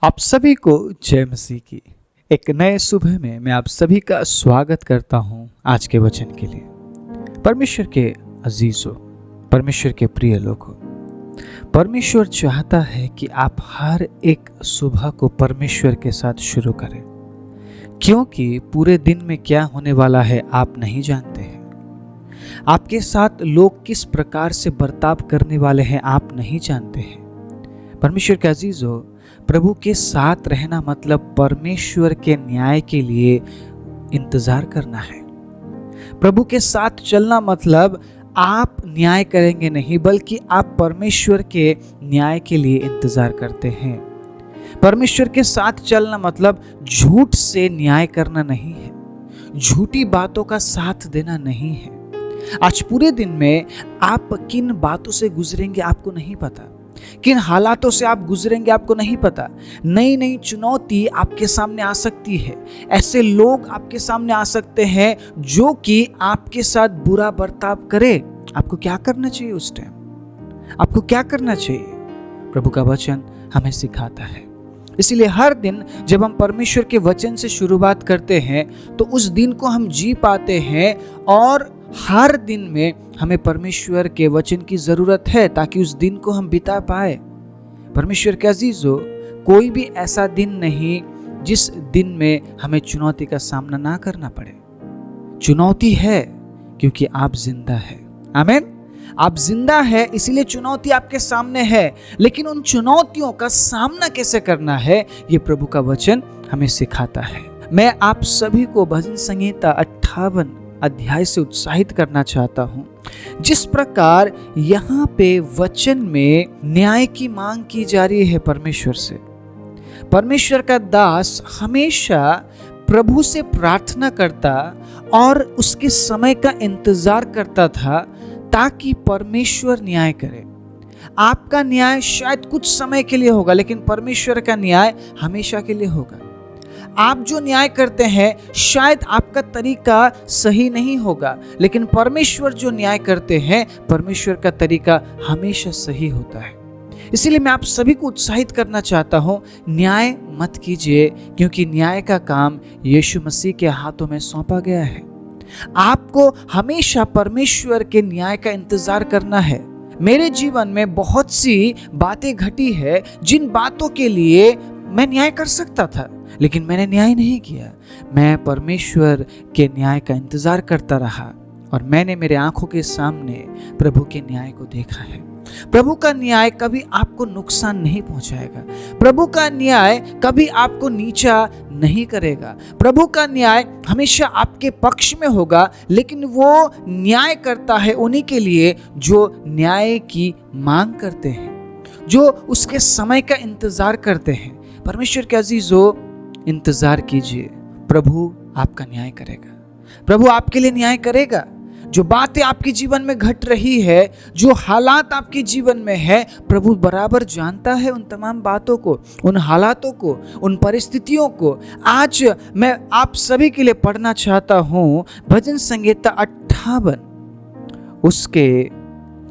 आप सभी को जय मसीह की एक नए सुबह में मैं आप सभी का स्वागत करता हूं आज के वचन के लिए। परमेश्वर के अजीजों, परमेश्वर के प्रिय लोगों, परमेश्वर चाहता है कि आप हर एक सुबह को परमेश्वर के साथ शुरू करें, क्योंकि पूरे दिन में क्या होने वाला है आप नहीं जानते हैं। आपके साथ लोग किस प्रकार से बर्ताव करने वाले हैं आप नहीं जानते हैं। परमेश्वर के अजीजों, प्रभु के साथ रहना मतलब परमेश्वर के न्याय के लिए इंतजार करना है। प्रभु के साथ चलना मतलब आप न्याय करेंगे नहीं, बल्कि आप परमेश्वर के न्याय के लिए इंतजार करते हैं। परमेश्वर के साथ चलना मतलब झूठ से न्याय करना नहीं है, झूठी बातों का साथ देना नहीं है। आज पूरे दिन में आप किन बातों से गुजरेंगे आपको नहीं पता, किन हालातों से आप गुजरेंगे आपको नहीं पता। नई नई चुनौती आपके सामने आ सकती है, ऐसे लोग आपके सामने आ सकते हैं जो कि आपके साथ बुरा बर्ताव करे। आपको क्या करना चाहिए उस टाइम? आपको क्या करना चाहिए? प्रभु का वचन हमें सिखाता है। इसीलिए हर दिन जब हम परमेश्वर के वचन से शुरुआत करते हैं तो उस दिन को हम जी पाते हैं, और हर दिन में हमें परमेश्वर के वचन की जरूरत है ताकि उस दिन को हम बिता पाए। परमेश्वर के अजीजों, कोई भी ऐसा दिन नहीं जिस दिन में हमें चुनौती का सामना ना करना पड़े। चुनौती है क्योंकि आप जिंदा है। आमीन। आप जिंदा है, इसीलिए चुनौती आपके सामने है, लेकिन उन चुनौतियों का सामना कैसे करना है ये प्रभु का वचन हमें सिखाता है। मैं आप सभी को भजन संहिता 58 अध्याय से उत्साहित करना चाहता हूं। जिस प्रकार यहाँ पे वचन में न्याय की मांग की जा रही है परमेश्वर से, परमेश्वर का दास हमेशा प्रभु से प्रार्थना करता और उसके समय का इंतजार करता था ताकि परमेश्वर न्याय करे। आपका न्याय शायद कुछ समय के लिए होगा, लेकिन परमेश्वर का न्याय हमेशा के लिए होगा। आप जो न्याय करते हैं शायद आपका तरीका सही नहीं होगा, लेकिन परमेश्वर जो न्याय करते हैं, परमेश्वर का तरीका हमेशा सही होता है। इसीलिए मैं आप सभी को उत्साहित करना चाहता हूं, न्याय मत कीजिए, क्योंकि न्याय का काम यीशु मसीह के हाथों में सौंपा गया है। आपको हमेशा परमेश्वर के न्याय का इंतजार करना है। मेरे जीवन में बहुत सी बातें घटी है जिन बातों के लिए मैं न्याय कर सकता था, लेकिन मैंने न्याय नहीं किया। मैं परमेश्वर के न्याय का इंतजार करता रहा और मैंने मेरे आंखों के सामने प्रभु के न्याय को देखा है। प्रभु का न्याय कभी आपको नुकसान नहीं पहुंचाएगा। प्रभु का न्याय कभी आपको नीचा नहीं करेगा। प्रभु का न्याय हमेशा आपके पक्ष में होगा, लेकिन वो न्याय करता है उन्हीं के लिए जो न्याय की मांग करते हैं, जो उसके समय का इंतजार करते हैं। परमेश्वर के अजीजों, इंतजार कीजिए, प्रभु आपका न्याय करेगा। प्रभु आपके लिए न्याय करेगा। जो बातें आपके जीवन में घट रही है, जो हालात आपके जीवन में है, प्रभु बराबर जानता है उन तमाम बातों को, उन हालातों को, उन परिस्थितियों को। आज मैं आप सभी के लिए पढ़ना चाहता हूं भजन संहिता 58 उसके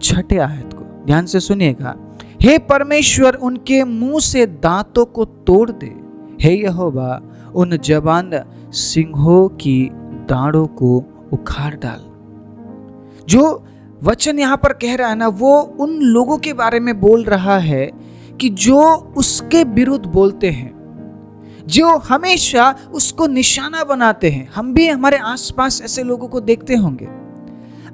6 आयत को। ध्यान से सुनिएगा। हे परमेश्वर, उनके मुंह से दांतों को तोड़ दे। हे यहोवा, उन जवान सिंहों की दाढ़ों को उखाड़ डाल। जो वचन यहाँ पर कह रहा है ना, वो उन लोगों के बारे में बोल रहा है कि जो उसके विरुद्ध बोलते हैं, जो हमेशा उसको निशाना बनाते हैं। हम भी हमारे आसपास ऐसे लोगों को देखते होंगे।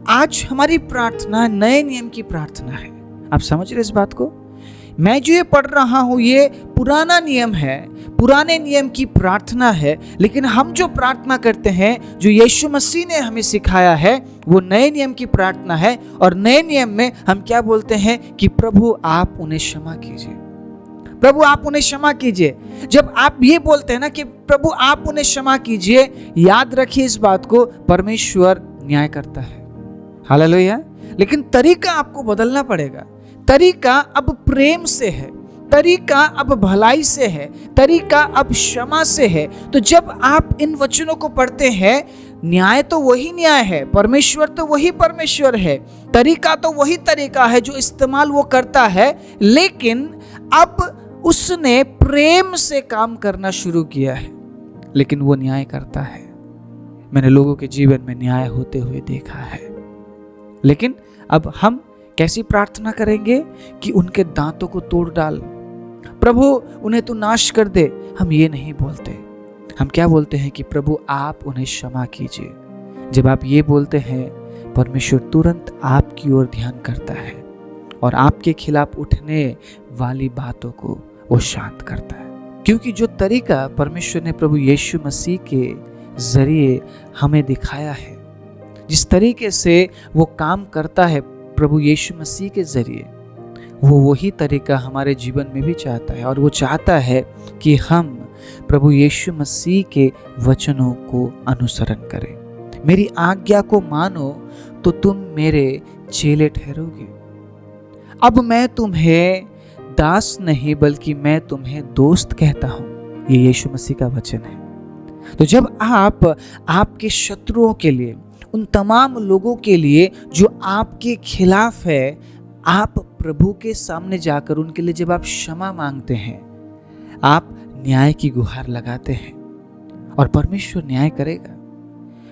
आज हमारी प्रार्थना नए नियम की प्रार्थना है। आप समझ रहे इस बात को? मैं जो ये पढ़ रहा हूं ये पुराना नियम है, पुराने नियम की प्रार्थना है, लेकिन हम जो प्रार्थना करते हैं, जो यीशु मसीह ने हमें सिखाया है, वो नए नियम की प्रार्थना है। और नए नियम में हम क्या बोलते हैं कि प्रभु आप उन्हें क्षमा कीजिए, प्रभु आप उन्हें क्षमा कीजिए। जब आप ये बोलते हैं ना कि प्रभु आप उन्हें क्षमा कीजिए, याद रखिए इस बात को, परमेश्वर न्याय करता है। हालेलुया। लेकिन तरीका आपको बदलना पड़ेगा। तरीका अब प्रेम से है, तरीका अब भलाई से है, तरीका अब क्षमा से है। तो जब आप इन वचनों को पढ़ते हैं, न्याय तो वही न्याय है, परमेश्वर तो वही परमेश्वर है, तरीका तो वही तरीका है जो इस्तेमाल वो करता है, लेकिन अब उसने प्रेम से काम करना शुरू किया है, लेकिन वो न्याय करता है। मैंने लोगों के जीवन में न्याय होते हुए देखा है। लेकिन अब हम कैसी प्रार्थना करेंगे कि उनके दांतों को तोड़ डाल, प्रभु उन्हें तू नाश कर दे। हम ये नहीं बोलते। हम क्या बोलते हैं कि प्रभु आप उन्हें क्षमा कीजिए। जब आप ये बोलते हैं, परमेश्वर तुरंत आपकी ओर ध्यान करता है और आपके खिलाफ उठने वाली बातों को वो शांत करता है। क्योंकि जो तरीका परमेश्वर ने प्रभु यीशु मसीह के जरिए हमें दिखाया है, जिस तरीके से वो काम करता है प्रभु यीशु मसीह के जरिए, वो वही तरीका हमारे जीवन में भी चाहता है। और वो चाहता है कि हम प्रभु यीशु मसीह के वचनों को अनुसरण करें। मेरी आज्ञा को मानो तो तुम मेरे चेले ठहरोगे। अब मैं तुम्हें दास नहीं बल्कि मैं तुम्हें दोस्त कहता हूं। ये यीशु मसीह का वचन है। तो जब आप आपके शत्रुओं के लिए, उन तमाम लोगों के लिए जो आपके खिलाफ है, आप प्रभु के सामने जाकर उनके लिए जब आप क्षमा मांगते हैं, आप न्याय की गुहार लगाते हैं और परमेश्वर न्याय करेगा।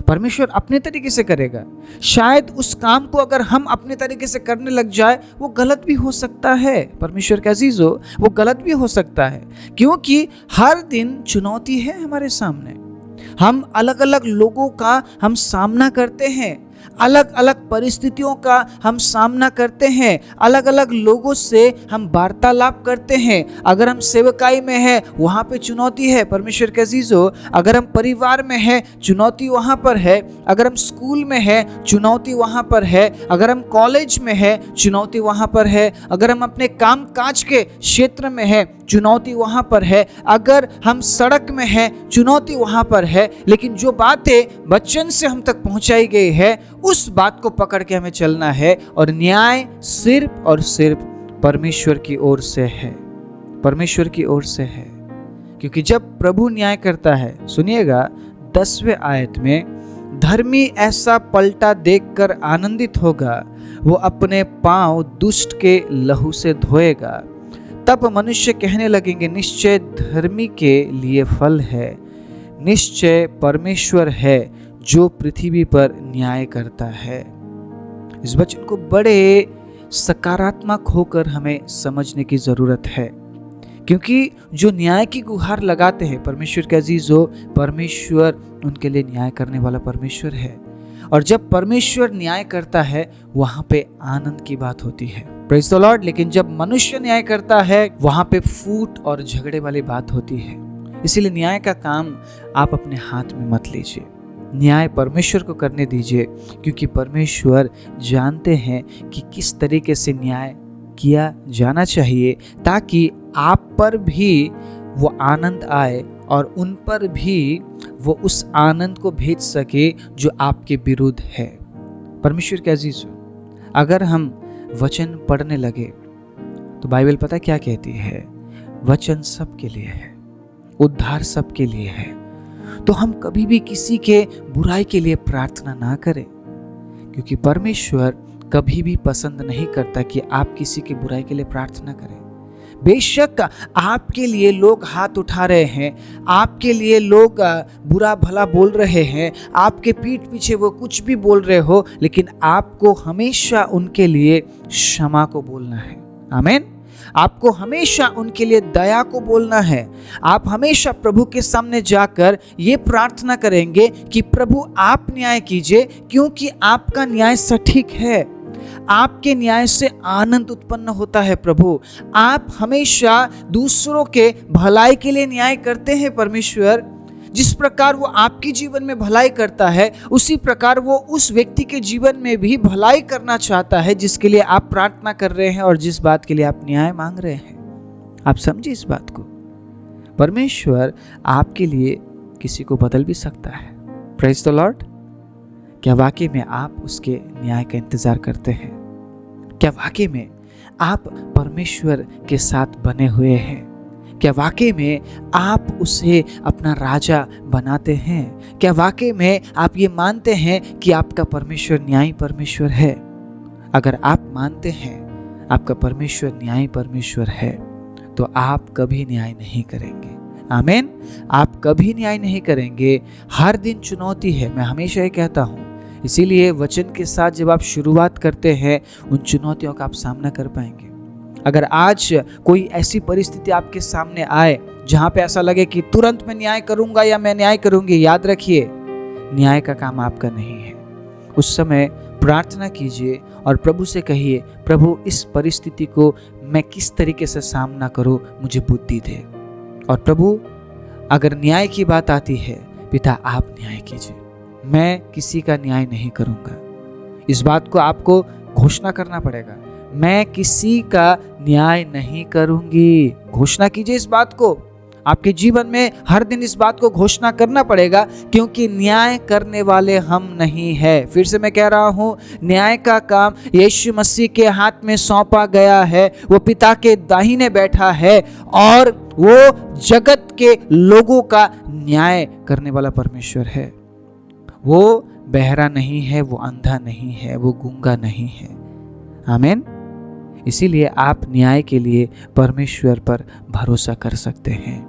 परमेश्वर अपने तरीके से करेगा। शायद उस काम को अगर हम अपने तरीके से करने लग जाए, वो गलत भी हो सकता है। परमेश्वर के अजीजों, वो गलत भी हो सकता है, क्योंकि हर दिन चुनौती है हमारे सामने। हम अलग अलग लोगों का हम सामना करते हैं, अलग अलग परिस्थितियों का हम सामना करते हैं, अलग अलग लोगों से हम वार्तालाप करते हैं। अगर हम सेवकाई में है, वहाँ पे चुनौती है। परमेश्वर के अजीजों, अगर हम परिवार में है, चुनौती वहाँ पर है। अगर हम स्कूल में है, चुनौती वहाँ पर है। अगर हम कॉलेज में है, चुनौती वहाँ पर है। अगर हम अपने काम काज के क्षेत्र में है, चुनौती वहाँ पर है। अगर हम सड़क में है, चुनौती वहाँ पर है। लेकिन जो बातें वचन से हम तक पहुँचाई गई है, उस बात को पकड़ के हमें चलना है। और न्याय सिर्फ और सिर्फ परमेश्वर की ओर से है, परमेश्वर की ओर से है। क्योंकि जब प्रभु न्याय करता है, सुनिएगा 10वें आयत में, धर्मी ऐसा पलटा देखकर आनंदित होगा, वो अपने पांव दुष्ट के लहू से धोएगा। तब मनुष्य कहने लगेंगे, निश्चय धर्मी के लिए फल है, निश्चय परमेश्वर है जो पृथ्वी पर न्याय करता है। इस वचन को बड़े सकारात्मक होकर हमें समझने की जरूरत है, क्योंकि जो न्याय की गुहार लगाते हैं, परमेश्वर के अजीजों, परमेश्वर उनके लिए न्याय करने वाला परमेश्वर है। और जब परमेश्वर न्याय करता है, वहां पे आनंद की बात होती है। Praise the Lord. लेकिन जब मनुष्य न्याय करता है, वहां पे फूट और झगड़े वाली बात होती है। इसीलिए न्याय का काम आप अपने हाथ में मत लीजिए, न्याय परमेश्वर को करने दीजिए, क्योंकि परमेश्वर जानते हैं कि किस तरीके से न्याय किया जाना चाहिए, ताकि आप पर भी वो आनंद आए और उन पर भी वो उस आनंद को भेज सके जो आपके विरुद्ध है। परमेश्वर के अजीजों, अगर हम वचन पढ़ने लगे तो बाइबल पता क्या कहती है? वचन सबके लिए है, उद्धार सबके लिए है। तो हम कभी भी किसी के बुराई के लिए प्रार्थना ना करें, क्योंकि परमेश्वर कभी भी पसंद नहीं करता कि आप किसी की बुराई के लिए प्रार्थना करें। बेशक आपके लिए लोग हाथ उठा रहे हैं, आपके लिए लोग बुरा भला बोल रहे हैं, आपके पीठ पीछे वो कुछ भी बोल रहे हो, लेकिन आपको हमेशा उनके लिए क्षमा को बोलना है। आमीन। आपको हमेशा उनके लिए दया को बोलना है। आप हमेशा प्रभु के सामने जाकर ये प्रार्थना करेंगे कि प्रभु आप न्याय कीजिए, क्योंकि आपका न्याय सटीक है। आपके न्याय से आनंद उत्पन्न होता है। प्रभु, आप हमेशा दूसरों के भलाई के लिए न्याय करते हैं। परमेश्वर, जिस प्रकार वो आपके जीवन में भलाई करता है, उसी प्रकार वो उस व्यक्ति के जीवन में भी भलाई करना चाहता है, जिसके लिए आप प्रार्थना कर रहे हैं और जिस बात के लिए आप न्याय मांग रहे हैं। आप समझिए इस बात को। परमेश्वर आपके लिए किसी को बदल भी सकता है। Praise the Lord. क्या वाकई में आप उसके न्याय का इंतजार करते हैं? क्या वाकई में आप परमेश्वर के साथ बने हुए हैं? क्या वाकई में आप उसे अपना राजा बनाते हैं? क्या वाकई में आप ये मानते हैं कि आपका परमेश्वर न्यायी परमेश्वर है? अगर आप मानते हैं आपका परमेश्वर न्यायी परमेश्वर है, तो आप कभी न्याय नहीं करेंगे। आमीन। आप कभी न्याय नहीं करेंगे। हर दिन चुनौती है, मैं हमेशा ये कहता हूँ। इसीलिए वचन के साथ जब आप शुरुआत करते हैं, उन चुनौतियों का आप सामना कर पाएंगे। अगर आज कोई ऐसी परिस्थिति आपके सामने आए जहां पे ऐसा लगे कि तुरंत मैं न्याय करूंगा या मैं न्याय करूंगी, याद रखिए न्याय का काम आपका नहीं है। उस समय प्रार्थना कीजिए और प्रभु से कहिए, प्रभु इस परिस्थिति को मैं किस तरीके से सामना करूं, मुझे बुद्धि दे। और प्रभु अगर न्याय की बात आती है, पिता आप न्याय कीजिए, मैं किसी का न्याय नहीं करूंगा। इस बात को आपको घोषणा करना पड़ेगा, मैं किसी का न्याय नहीं करूंगी। घोषणा कीजिए इस बात को। आपके जीवन में हर दिन इस बात को घोषणा करना पड़ेगा, क्योंकि न्याय करने वाले हम नहीं है। फिर से मैं कह रहा हूं, न्याय का काम यीशु मसीह के हाथ में सौंपा गया है। वो पिता के दाहिने बैठा है और वो जगत के लोगों का न्याय करने वाला परमेश्वर है। वो बहरा नहीं है, वो अंधा नहीं है, वो गूंगा नहीं है। आमीन। इसीलिए आप न्याय के लिए परमेश्वर पर भरोसा कर सकते हैं।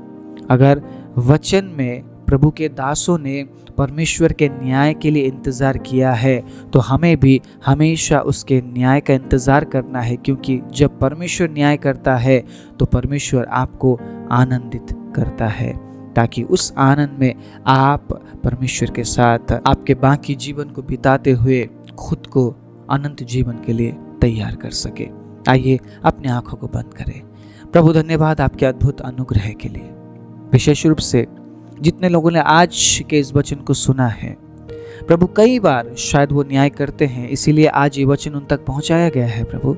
अगर वचन में प्रभु के दासों ने परमेश्वर के न्याय के लिए इंतज़ार किया है, तो हमें भी हमेशा उसके न्याय का इंतज़ार करना है, क्योंकि जब परमेश्वर न्याय करता है तो परमेश्वर आपको आनंदित करता है, ताकि उस आनंद में आप परमेश्वर के साथ आपके बाकी जीवन को बिताते हुए खुद को अनंत जीवन के लिए तैयार कर सके। आइए अपनी आंखों को बंद करें। प्रभु धन्यवाद आपके अद्भुत अनुग्रह के लिए। विशेष रूप से जितने लोगों ने आज के इस वचन को सुना है, प्रभु कई बार शायद वो न्याय करते हैं, इसीलिए आज ये वचन उन तक पहुंचाया गया है प्रभु।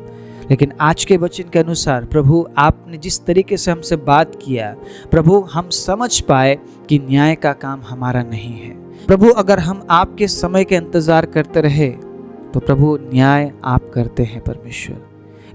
लेकिन आज के वचन के अनुसार प्रभु आपने जिस तरीके से हमसे बात किया, प्रभु हम समझ पाए कि न्याय का काम हमारा नहीं है। प्रभु अगर हम आपके समय के इंतजार करते रहे तो प्रभु न्याय आप करते हैं परमेश्वर।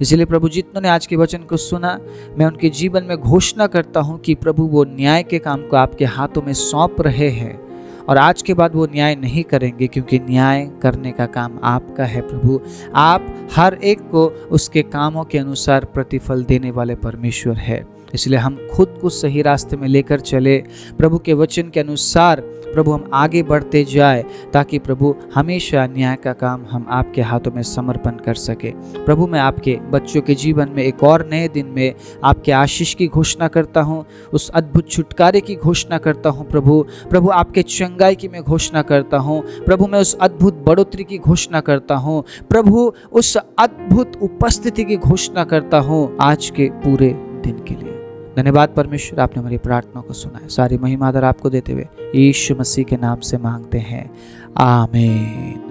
इसलिए प्रभु जितनों ने आज के वचन को सुना, मैं उनके जीवन में घोषणा करता हूं कि प्रभु वो न्याय के काम को आपके हाथों में सौंप रहे हैं और आज के बाद वो न्याय नहीं करेंगे, क्योंकि न्याय करने का काम आपका है प्रभु। आप हर एक को उसके कामों के अनुसार प्रतिफल देने वाले परमेश्वर है। इसलिए हम खुद को सही रास्ते में लेकर चले, प्रभु के वचन के अनुसार प्रभु हम आगे बढ़ते जाए, ताकि प्रभु हमेशा न्याय का काम हम आपके हाथों में समर्पण कर सके। प्रभु मैं आपके बच्चों के जीवन में एक और नए दिन में आपके आशीष की घोषणा करता हूँ, उस अद्भुत छुटकारे की घोषणा करता हूँ प्रभु आपके चंगाई की मैं घोषणा करता हूँ प्रभु, मैं उस अद्भुत बढ़ोतरी की घोषणा करता हूँ प्रभु, उस अद्भुत उपस्थिति की घोषणा करता हूँ आज के पूरे दिन के लिए। धन्यवाद परमेश्वर, आपने हमारी प्रार्थना को सुना है। सारी महिमा आदर आपको देते हुए यीशु मसीह के नाम से मांगते हैं, आमीन।